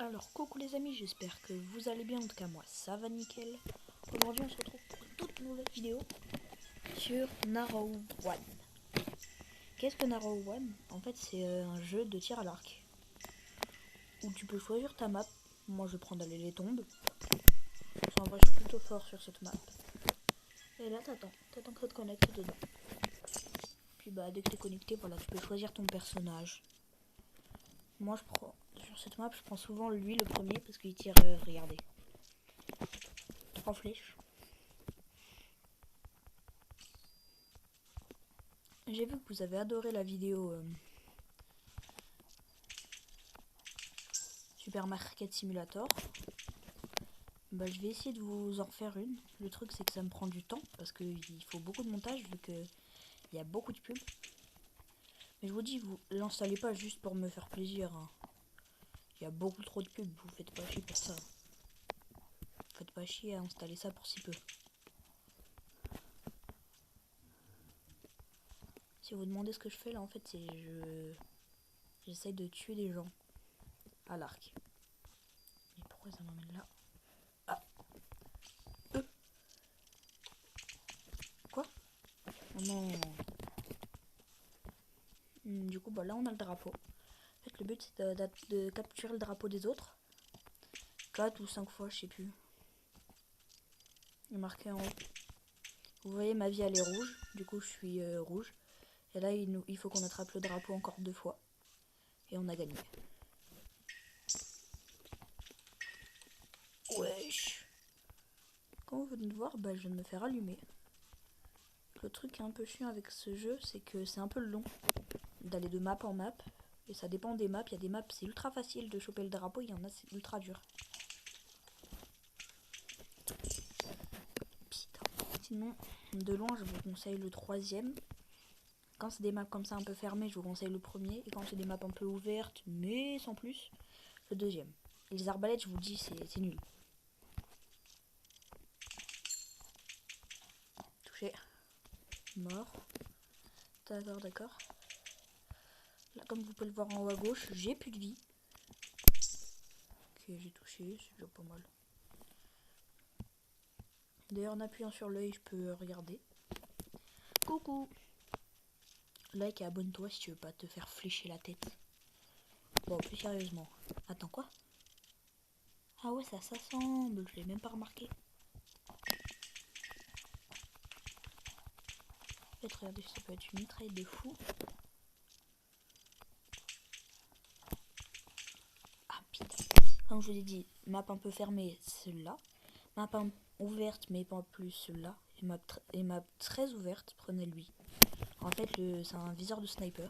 Alors, coucou les amis, j'espère que vous allez bien. En tout cas, moi, ça va nickel. Aujourd'hui, on se retrouve pour une toute nouvelle vidéo sur Narrow One. Qu'est-ce que Narrow One? En fait, c'est un jeu de tir à l'arc où tu peux choisir ta map. Moi, je prends d'aller les tombes. En vrai, je suis plutôt fort sur cette map. Et là, t'attends que ça te connecte dedans. Puis, bah, dès que t'es connecté, voilà, tu peux choisir ton personnage. Moi, je prends sur cette map, je prends souvent lui le premier parce qu'il tire, regardez, 3 flèches. J'ai vu que vous avez adoré la vidéo Supermarket Simulator. Bah, je vais essayer de vous en refaire une. Le truc, c'est que ça me prend du temps parce qu'il faut beaucoup de montage vu qu'il y a beaucoup de pubs. Mais je vous dis, vous l'installez pas juste pour me faire plaisir. Hein. Il y a beaucoup trop de pubs, vous faites pas chier pour ça. Vous faites pas chier à installer ça pour si peu. Si vous demandez ce que je fais là, en fait, c'est j'essaye de tuer des gens à l'arc. Et pourquoi ça m'emmène là? Ah, quoi? Oh non. Du coup, bah là, on a le drapeau. En fait, le but, c'est de capturer le drapeau des autres. 4 ou 5 fois, je sais plus. Il est marqué en haut. Vous voyez, ma vie, elle est rouge. Du coup, je suis rouge. Et là, il faut qu'on attrape le drapeau encore 2 fois. Et on a gagné. Wesh. Comme vous venez de voir, bah, je viens de me faire allumer. Le truc qui est un peu chiant avec ce jeu, c'est que c'est un peu long d'aller de map en map. Et ça dépend des maps. Il y a des maps, c'est ultra facile de choper le drapeau. Il y en a, c'est ultra dur. Sinon, de loin, je vous conseille le 3e. Quand c'est des maps comme ça un peu fermées, je vous conseille le premier. Et quand c'est des maps un peu ouvertes, mais sans plus, le 2e. Et les arbalètes, je vous dis, c'est nul. Touché. Mort. D'accord. Là, comme vous pouvez le voir en haut à gauche, j'ai plus de vie. Ok, j'ai touché, c'est déjà pas mal. D'ailleurs, en appuyant sur l'œil, je peux regarder. Coucou. Like et abonne-toi si tu veux pas te faire flécher la tête. Bon, plus sérieusement. Attends, quoi? Ah ouais, ça s'assemble, je l'ai même pas remarqué. En fait, regardez, ça peut être une mitraille de fou. Ah putain. Comme je vous ai dit, map un peu fermée, celle-là. Map ouverte, mais pas plus celle-là. Et map très ouverte, prenez lui. En fait, c'est un viseur de sniper.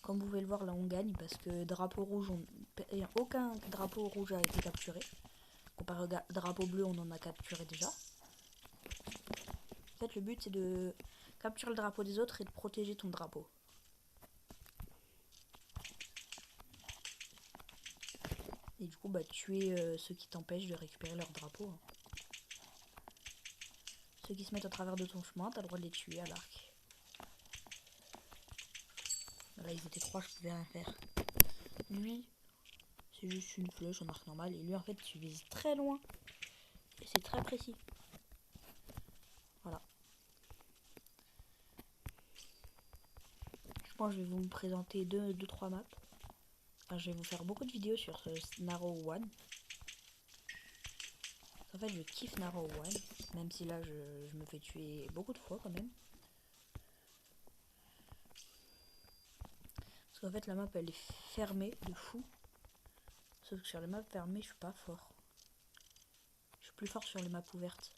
Comme vous pouvez le voir, là on gagne parce que drapeau rouge, aucun drapeau rouge a été capturé. Comparé au drapeau bleu, on en a capturé déjà. En fait, le but c'est de capturer le drapeau des autres et de protéger ton drapeau. Et du coup, bah, tuer ceux qui t'empêchent de récupérer leur drapeau. Hein. Ceux qui se mettent à travers de ton chemin, t'as le droit de les tuer à l'arc. Là, ils étaient 3, je pouvais rien faire. Lui, c'est juste une flèche en arc normal. Et lui, en fait, tu vises très loin. Et c'est très précis. Voilà. Je pense que je vais vous présenter 2-3 maps. Enfin, je vais vous faire beaucoup de vidéos sur ce Narrow One. En fait, je kiffe Narrow One. Même si là, je me fais tuer beaucoup de fois quand même. Parce qu'en fait, la map, elle est fermée de fou. Sauf que sur les maps fermées, je suis pas fort. Je suis plus fort sur les maps ouvertes.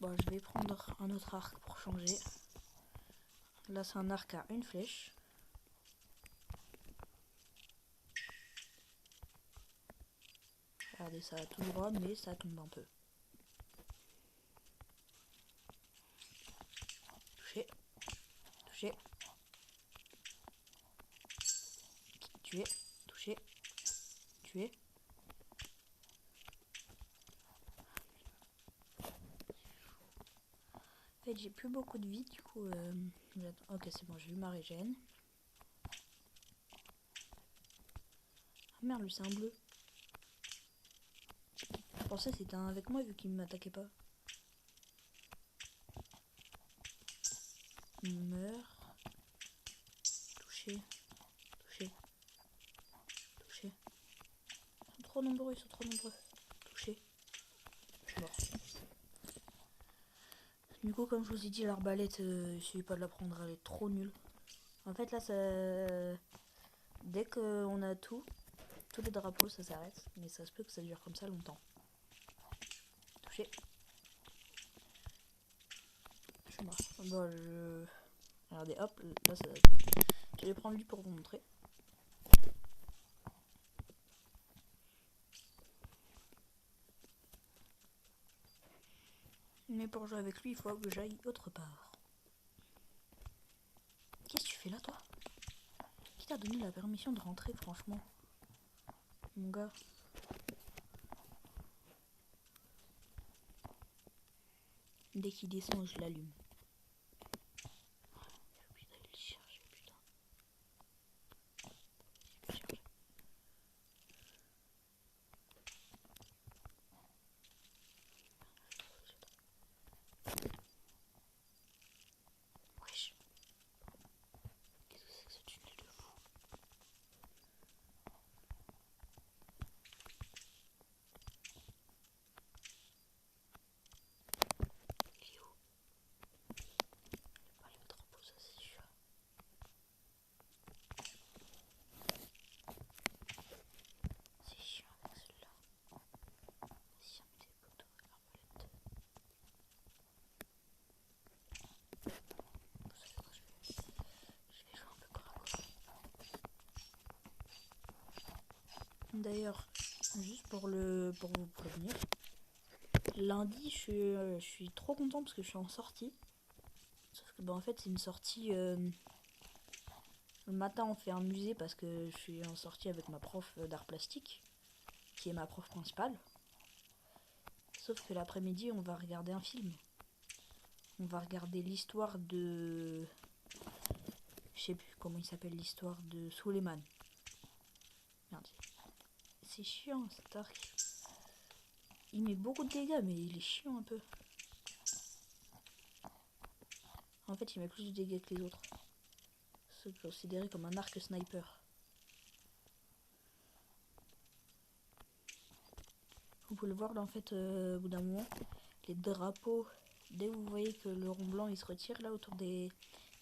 Bon, je vais prendre un autre arc pour changer. Là, c'est un arc à une flèche. Regardez, ça va tout droit, mais ça tombe un peu. Touché. Touché. Tué. Touché. Tué. En fait, j'ai plus beaucoup de vie, du coup... Ok, c'est bon, j'ai eu ma régène. Ah merde, lui, c'est un bleu. Je pensais que c'était un avec moi, vu qu'il ne m'attaquait pas. Meurt. Touché. Touché. Touché. Ils sont trop nombreux, ils sont trop nombreux. Touché. Je suis mort. Du coup, comme je vous ai dit, l'arbalète, essayez pas de la prendre, elle est trop nulle. En fait, là, ça... dès qu'on a tous les drapeaux, ça s'arrête. Mais ça se peut que ça dure comme ça longtemps. Touché. Je suis mort. Bon, regardez, hop, là, ça... je vais prendre lui pour vous montrer. Mais pour jouer avec lui, il faut que j'aille autre part. Qu'est-ce que tu fais là, toi? Qui t'a donné la permission de rentrer, franchement? Mon gars. Dès qu'il descend, je l'allume. J'ai oublié d'aller le chercher, putain. Wesh. Qu'est-ce que c'est que ce tunnel de fou? Il est où? Pas le drapeau, ça c'est sûr. C'est chiant avec celui-là. Vas-y, on met des poteaux à l'arbalète. Vous savez quoi, je vais jouer un peu corps à corps. D'ailleurs, juste pour vous prévenir, lundi, je suis trop content parce que je suis en sortie. Sauf que bah, en fait, c'est une sortie... le matin, on fait un musée parce que je suis en sortie avec ma prof d'art plastique, qui est ma prof principale. Sauf que l'après-midi, on va regarder un film. On va regarder l'histoire de... Je sais plus comment il s'appelle, l'histoire de Suleiman. Merde. C'est chiant cet arc. Il met beaucoup de dégâts, mais il est chiant un peu. En fait, il met plus de dégâts que les autres. C'est considéré comme un arc sniper. Vous pouvez le voir là, en fait, au bout d'un moment, les drapeaux, dès que vous voyez que le rond blanc il se retire là autour des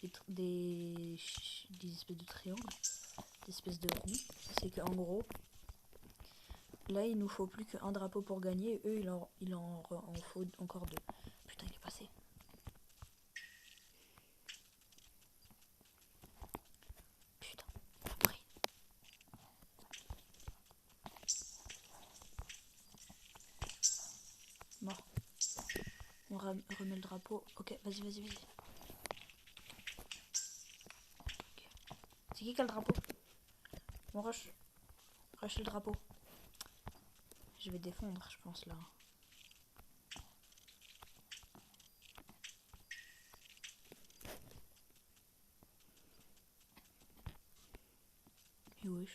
espèces de triangles, des espèces de ronds, c'est qu'en gros, là il nous faut plus qu'un drapeau pour gagner, et eux il en faut encore deux. Putain, il est passé. Putain, après. Mort. On remet le drapeau. Ok, vas-y. Okay. C'est qui a le drapeau? On rush. Rush le drapeau. Je vais défendre, je pense, là. Et wesh.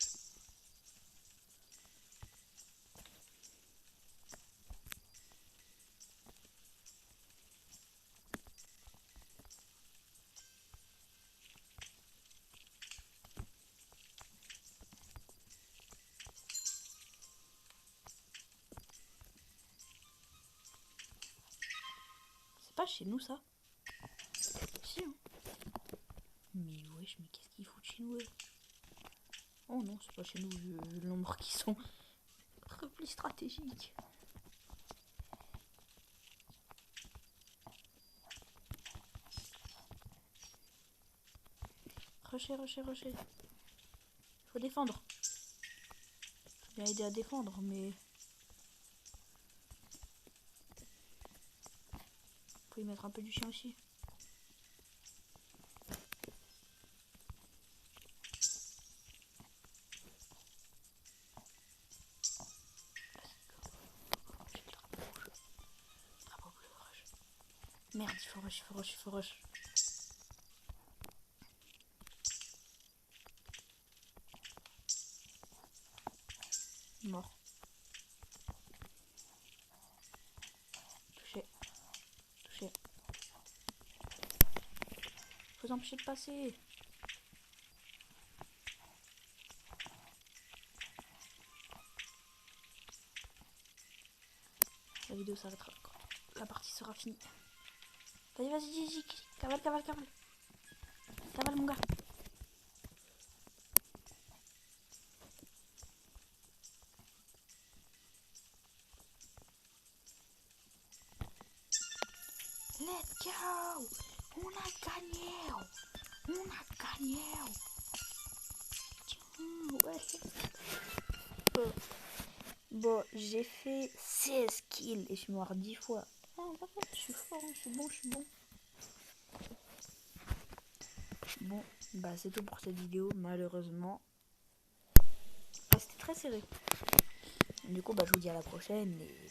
C'est pas chez nous, ça? Si, hein. Mais wesh, mais qu'est-ce qu'ils foutent chez nous, eux? Oh non, c'est pas chez nous, vu le nombre qui sont. Repli stratégique. Rusher. Faut défendre. Faut bien aider à défendre, mais... faut y mettre un peu du chien aussi. Merde, il faut rush, il faut rush, il faut rush. Mort. Touché. Touché. Faut empêcher de passer. La vidéo s'arrêtera quand la partie sera finie. Vas-y, vas-y, cavale, cavale, cavale. Cavale, mon gars. Let's go. On a gagné. On a gagné. Tiens, ouais. Bon, j'ai fait 16 kills et je suis mort 10 fois. Ah, je suis fort, je suis bon, je suis bon. Bon, bah c'est tout pour cette vidéo, malheureusement. Ah, c'était très serré. Du coup, bah je vous dis à la prochaine et